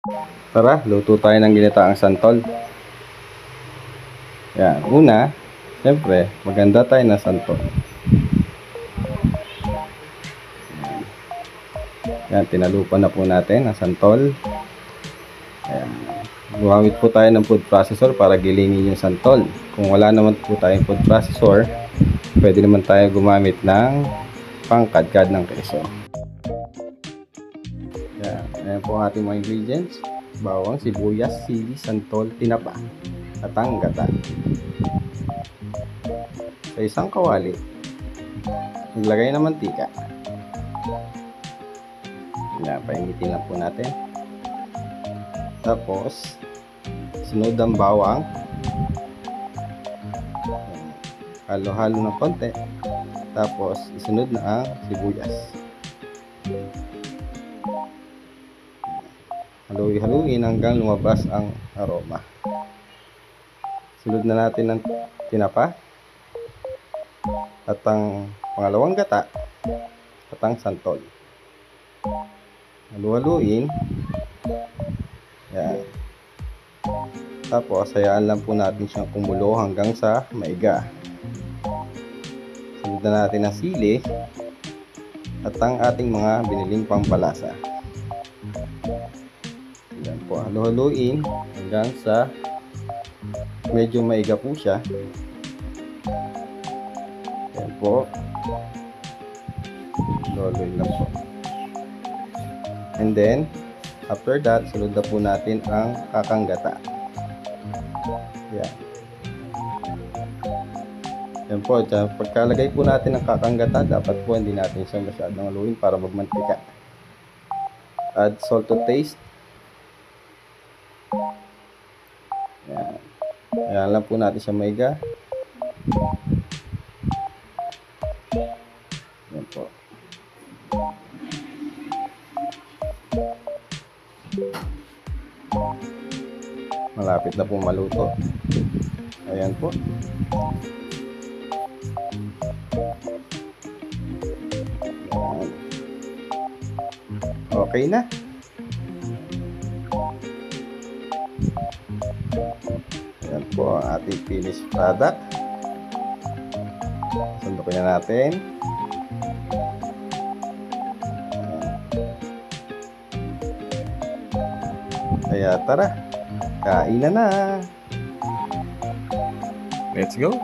Tara, luto tayo ng ginataang santol. Yan, una, siyempre, maganda tayo ng santol. Yan, tinalupan na po natin ang santol. Ayan. Gumamit po tayo ng food processor para gilingin yung santol. Kung wala naman po tayong food processor, pwede naman tayo gumamit ng pangkadkad ng keso. Ayan, ayan po ang ating mga ingredients. Bawang, sibuyas, sili, santol, tinapa, at ang gata. Sa isang kawali, maglagay ng mantika. Ayan, painitin lang po natin. Tapos, sunod ang bawang. Halo-halo ng konti. Tapos, isunod na ang sibuyas. Haluin hanggang lumabas ang aroma. Sunod na natin ng tinapa. At ang pangalawang gata. At ang santol. Haluin. Yan. Tapos, hayaan lang po natin siyang kumulo hanggang sa maiga. Sunod na natin ang sili at ang ating mga biniling pampalasa. Yan po, haluin hanggang sa medyo maiga po siya. Yan po. Haluin lang po. And then, after that, sunod na po natin ang kakanggata. Yan. Yan po, pagkalagay po natin ang kakanggata, dapat po hindi natin siya masyadong haluin para magmantika. Add salt to taste. Yan. Yan lang po natin siya maiga. Yan po. Malapit na po maluto. Ayan po. Ayan. Okay na. Ayan po ang ating finished product. Sundukin na natin. Kaya tara, kain na na. Let's go.